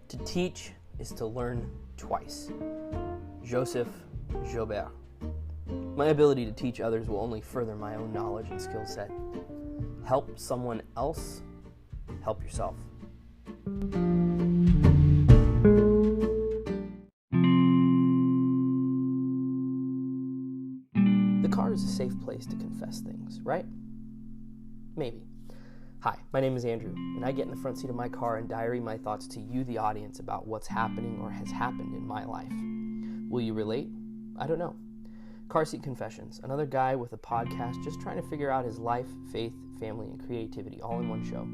To teach is to learn twice. Joseph Joubert. My ability to teach others will only further my own knowledge and skill set. Help someone else, help yourself. The car is a safe place to confess things, right? Maybe. Hi, my name is Andrew, and I get in the front seat of my car and diary my thoughts to you, the audience, about what's happening or has happened in my life. Will you relate? I don't know. Car Seat Confessions, another guy with a podcast just trying to figure out his life, faith, family, and creativity all in one show.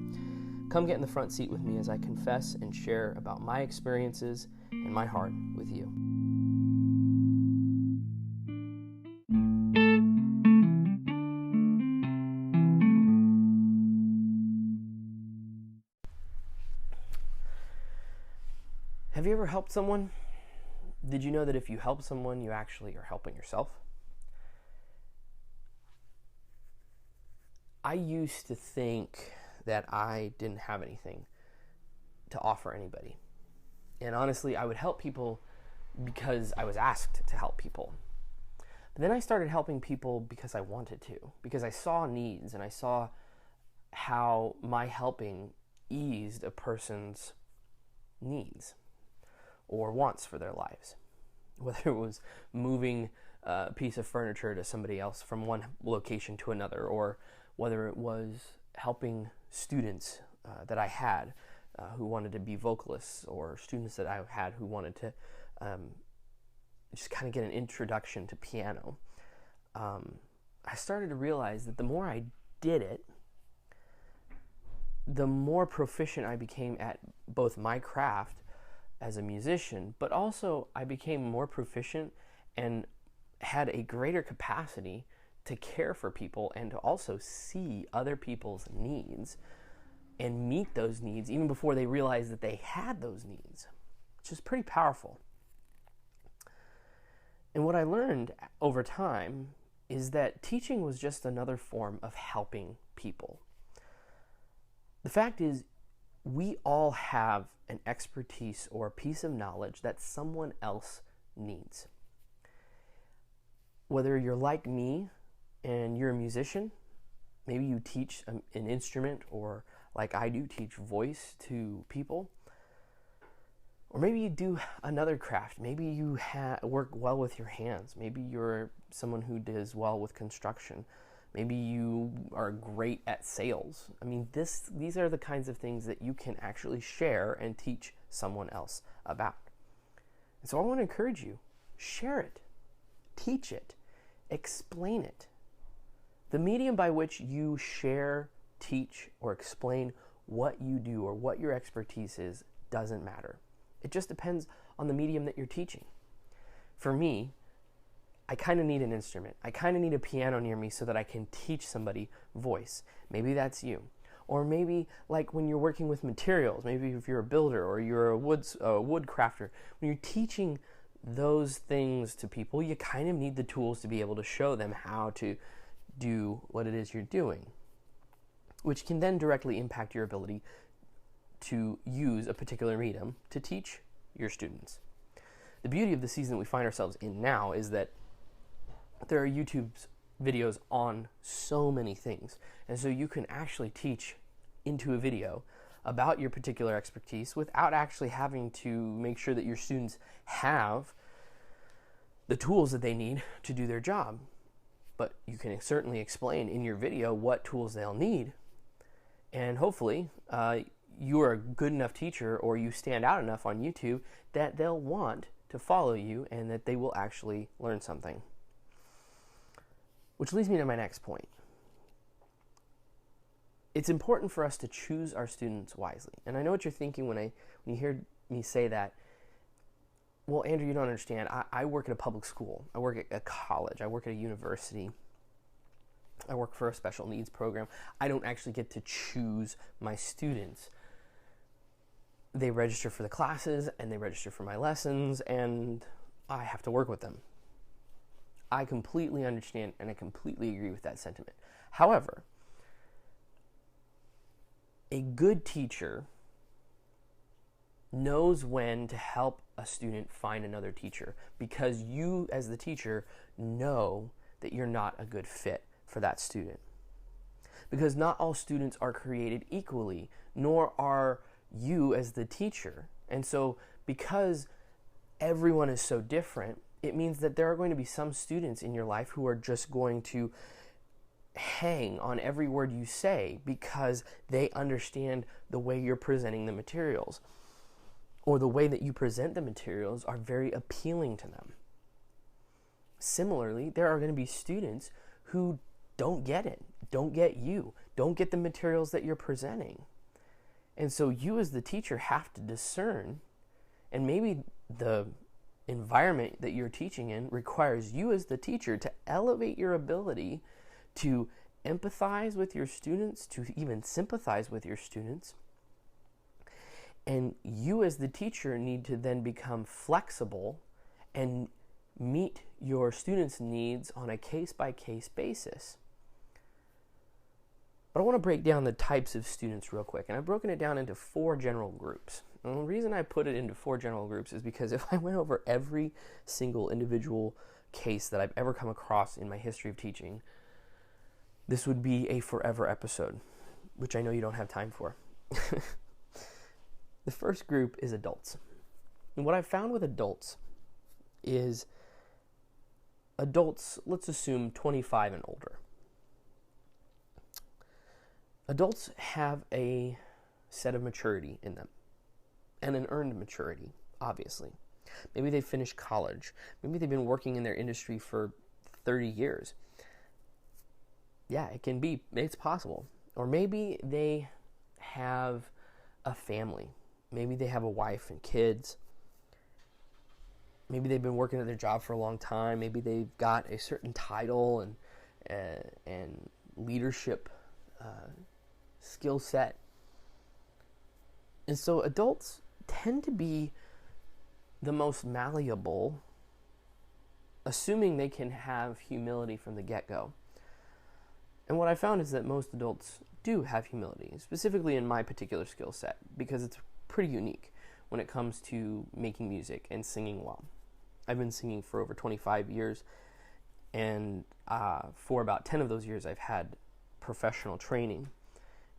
Come get in the front seat with me as I confess and share about my experiences and my heart with you. Have you ever helped someone? Did you know that if you help someone, you actually are helping yourself? I used to think that I didn't have anything to offer anybody. And honestly, I would help people because I was asked to help people. But then I started helping people because I wanted to, because I saw needs and I saw how my helping eased a person's needs or wants for their lives. Whether it was moving a piece of furniture to somebody else from one location to another, or whether it was helping students that I had who wanted to be vocalists, or students that I had who wanted to just kind of get an introduction to piano. I started to realize that the more I did it, the more proficient I became at both my craft as a musician, but also I became more proficient and had a greater capacity to care for people and to also see other people's needs and meet those needs even before they realized that they had those needs, which is pretty powerful. And what I learned over time is that teaching was just another form of helping people. The fact is, we all have an expertise or a piece of knowledge that someone else needs. Whether you're like me and you're a musician, maybe you teach an instrument, or like I do, teach voice to people, or maybe you do another craft. Maybe you work well with your hands. Maybe you're someone who does well with construction. Maybe you are great at sales. I mean, these are the kinds of things that you can actually share and teach someone else about. And so I want to encourage you, share it, teach it, explain it. The medium by which you share, teach, or explain what you do or what your expertise is doesn't matter. It just depends on the medium that you're teaching. For me, I kind of need an instrument. I kind of need a piano near me so that I can teach somebody voice. Maybe that's you. Or maybe like when you're working with materials, maybe if you're a builder or you're a wood crafter, when you're teaching those things to people, you kind of need the tools to be able to show them how to do what it is you're doing, which can then directly impact your ability to use a particular medium to teach your students. The beauty of the season we find ourselves in now is that there are YouTube videos on so many things. And so you can actually teach into a video about your particular expertise without actually having to make sure that your students have the tools that they need to do their job. But you can certainly explain in your video what tools they'll need. And hopefully, you are a good enough teacher, or you stand out enough on YouTube that they'll want to follow you and that they will actually learn something. Which leads me to my next point. It's important for us to choose our students wisely. And I know what you're thinking when you hear me say that. Well, Andrew, you don't understand. I work at a public school. I work at a college. I work at a university. I work for a special needs program. I don't actually get to choose my students. They register for the classes and they register for my lessons, and I have to work with them. I completely understand and I completely agree with that sentiment. However, a good teacher knows when to help a student find another teacher, because you as the teacher know that you're not a good fit for that student. Because not all students are created equally, nor are you as the teacher. And so because everyone is so different, it means that there are going to be some students in your life who are just going to hang on every word you say because they understand the way you're presenting the materials, or the way that you present the materials are very appealing to them. Similarly, there are going to be students who don't get it, don't get you, don't get the materials that you're presenting. And so you as the teacher have to discern, and maybe the environment that you're teaching in requires you as the teacher to elevate your ability to empathize with your students, to even sympathize with your students. And you as the teacher need to then become flexible and meet your students' needs on a case-by-case basis. But I want to break down the types of students real quick, and I've broken it down into 4 general groups. And the reason I put it into 4 general groups is because if I went over every single individual case that I've ever come across in my history of teaching, this would be a forever episode, which I know you don't have time for. The first group is adults. And what I've found with adults is adults, let's assume 25 and older. Adults have a set of maturity in them, and an earned maturity, obviously. Maybe they finished college. Maybe they've been working in their industry for 30 years. Yeah, it's possible. Or maybe they have a family. Maybe they have a wife and kids. Maybe they've been working at their job for a long time. Maybe they've got a certain title and leadership skill set. And so adults tend to be the most malleable, assuming they can have humility from the get-go. And what I found is that most adults do have humility, specifically in my particular skill set, because it's pretty unique when it comes to making music and singing well. I've been singing for over 25 years, and for about 10 of those years I've had professional training.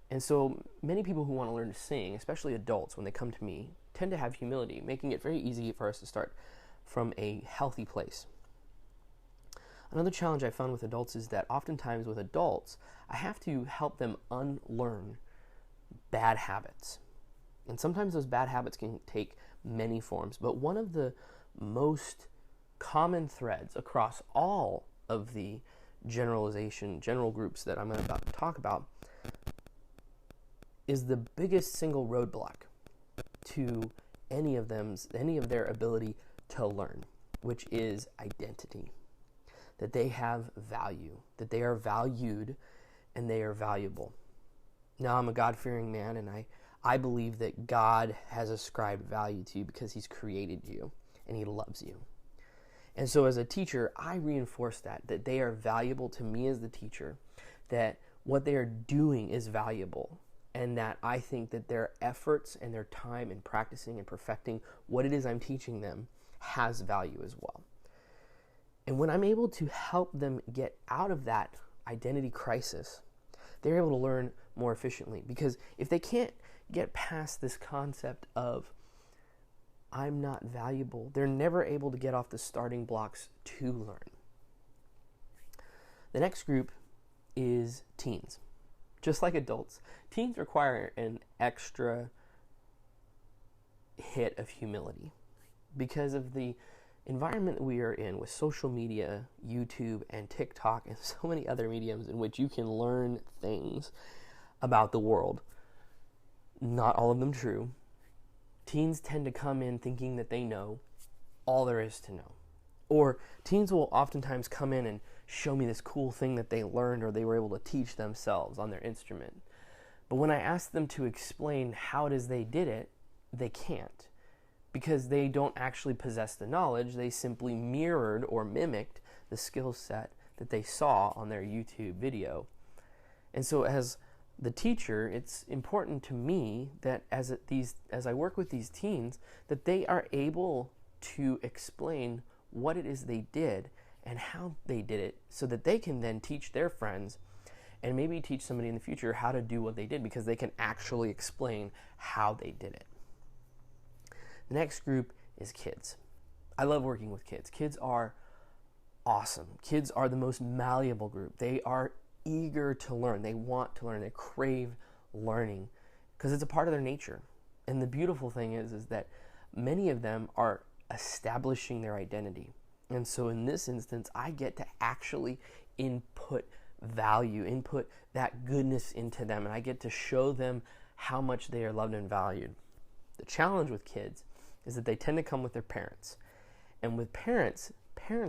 And so many people who want to learn to sing, especially adults when they come to me, tend to have humility, making it very easy for us to start from a healthy place. Another challenge I found with adults is that oftentimes with adults, I have to help them unlearn bad habits. And sometimes those bad habits can take many forms, but one of the most common threads across all of the general groups that I'm about to talk about is the biggest single roadblock to any of their ability to learn, which is identity. That they have value, that they are valued, and they are valuable. Now, I'm a God-fearing man, and I believe that God has ascribed value to you because He's created you, and He loves you. And so as a teacher, I reinforce that they are valuable to me as the teacher, that what they are doing is valuable, and that I think that their efforts and their time in practicing and perfecting what it is I'm teaching them has value as well. And when I'm able to help them get out of that identity crisis, they're able to learn more efficiently. Because if they can't get past this concept of I'm not valuable, they're never able to get off the starting blocks to learn. The next group is teens. Just like adults, teens require an extra hit of humility because of the environment that we are in with social media, YouTube, and TikTok, and so many other mediums in which you can learn things about the world. Not all of them true. Teens tend to come in thinking that they know all there is to know. Or teens will oftentimes come in and show me this cool thing that they learned or they were able to teach themselves on their instrument. But when I ask them to explain how it is they did it, they can't. Because they don't actually possess the knowledge, they simply mirrored or mimicked the skill set that they saw on their YouTube video. And so as the teacher, it's important to me that as I work with these teens, that they are able to explain what it is they did and how they did it, so that they can then teach their friends and maybe teach somebody in the future how to do what they did, because they can actually explain how they did it. The next group is kids. I love working with kids. Kids are awesome. Kids are the most malleable group. They are eager to learn. They want to learn. They crave learning because it's a part of their nature. And the beautiful thing is that many of them are establishing their identity. And so in this instance, I get to actually input value, input that goodness into them, and I get to show them how much they are loved and valued. The challenge with kids is that they tend to come with their parents. And with parents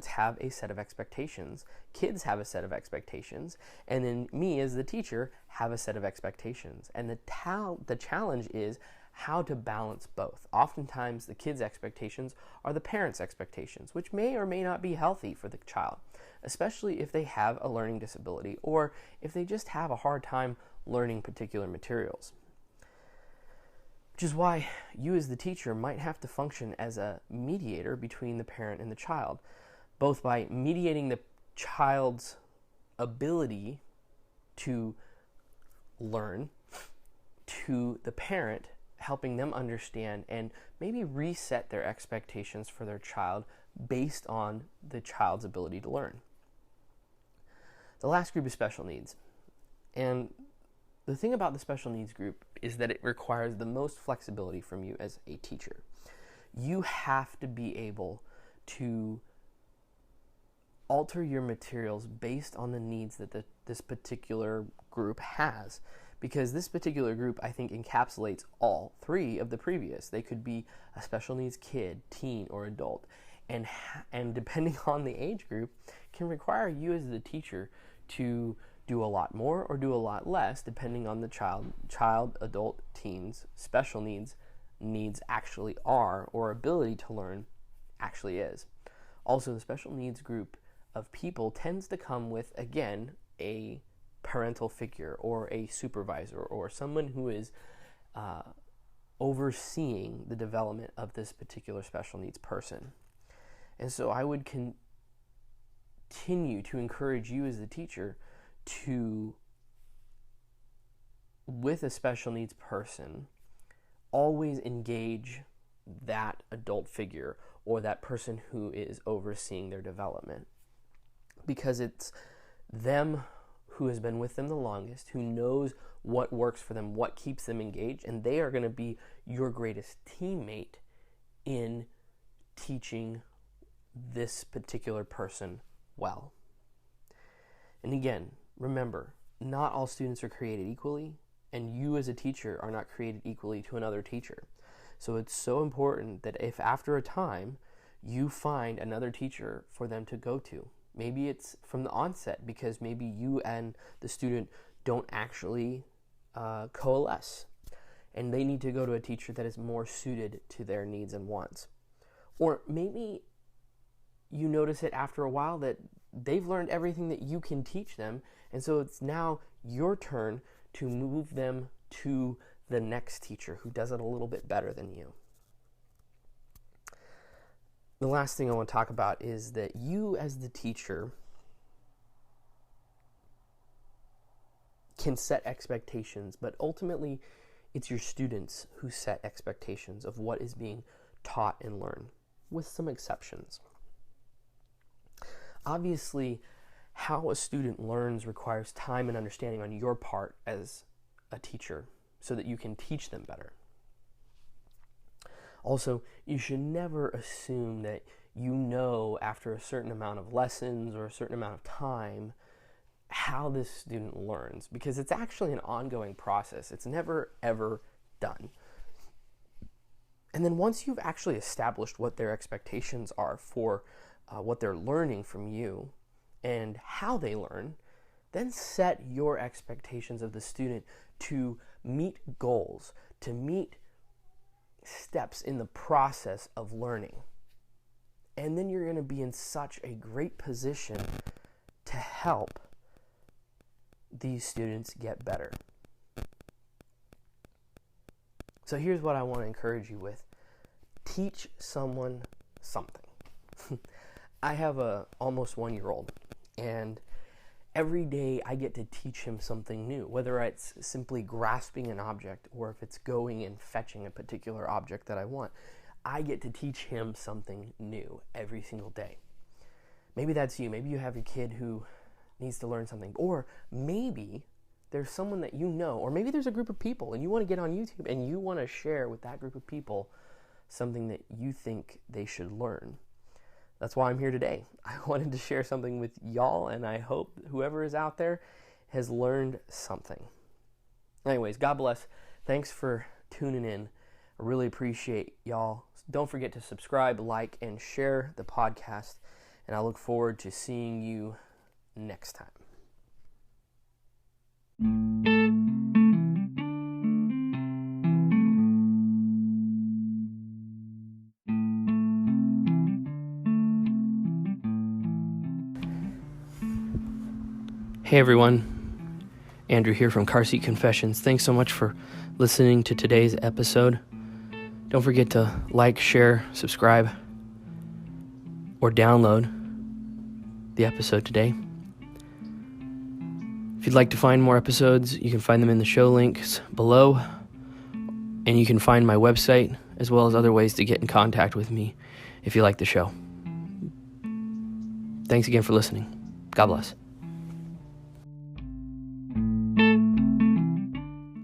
have a set of expectations, kids have a set of expectations, and then me as the teacher have a set of expectations. And the challenge is how to balance both. Oftentimes the kids' expectations are the parents' expectations, which may or may not be healthy for the child, especially if they have a learning disability or if they just have a hard time learning particular materials. Which is why you as the teacher might have to function as a mediator between the parent and the child, both by mediating the child's ability to learn to the parent, helping them understand and maybe reset their expectations for their child based on the child's ability to learn. The last group is special needs. And the thing about the special needs group is that it requires the most flexibility from you as a teacher. You have to be able to alter your materials based on the needs that this particular group has. Because this particular group, I think, encapsulates all three of the previous. They could be a special needs kid, teen, or adult. And depending on the age group, can require you as the teacher to do a lot more or do a lot less, depending on the child, adult, teens, special needs actually are, or ability to learn actually is. Also, the special needs group of people tends to come with, again, a parental figure or a supervisor or someone who is overseeing the development of this particular special needs person. And so I would continue to encourage you as the teacher to, with a special needs person, always engage that adult figure or that person who is overseeing their development, because it's them who has been with them the longest, who knows what works for them, what keeps them engaged, and they are going to be your greatest teammate in teaching this particular person well. And again, remember, not all students are created equally, and you as a teacher are not created equally to another teacher. So it's so important that if after a time you find another teacher for them to go to, maybe it's from the onset because maybe you and the student don't actually coalesce, and they need to go to a teacher that is more suited to their needs and wants. Or maybe you notice it after a while that they've learned everything that you can teach them, and so it's now your turn to move them to the next teacher who does it a little bit better than you. The last thing I want to talk about is that you as the teacher can set expectations, but ultimately it's your students who set expectations of what is being taught and learned, with some exceptions. Obviously, how a student learns requires time and understanding on your part as a teacher so that you can teach them better. Also, you should never assume that you know after a certain amount of lessons or a certain amount of time how this student learns, because it's actually an ongoing process. It's never, ever done. And then once you've actually established what their expectations are for what they're learning from you and how they learn, then set your expectations of the student to meet goals, to meet steps in the process of learning. And then you're going to be in such a great position to help these students get better. So here's what I want to encourage you with. Teach someone something. I have a almost 1-year-old, and every day I get to teach him something new, whether it's simply grasping an object or if it's going and fetching a particular object that I want. I get to teach him something new every single day. Maybe that's you. Maybe you have a kid who needs to learn something, or maybe there's someone that you know, or maybe there's a group of people and you want to get on YouTube and you want to share with that group of people something that you think they should learn. That's why I'm here today. I wanted to share something with y'all, and I hope whoever is out there has learned something. Anyways, God bless. Thanks for tuning in. I really appreciate y'all. Don't forget to subscribe, like, and share the podcast, and I look forward to seeing you next time. Hey everyone, Andrew here from Car Seat Confessions. Thanks so much for listening to today's episode. Don't forget to like, share, subscribe, or download the episode today. If you'd like to find more episodes, you can find them in the show links below, and you can find my website as well as other ways to get in contact with me if you like the show. Thanks again for listening. God bless.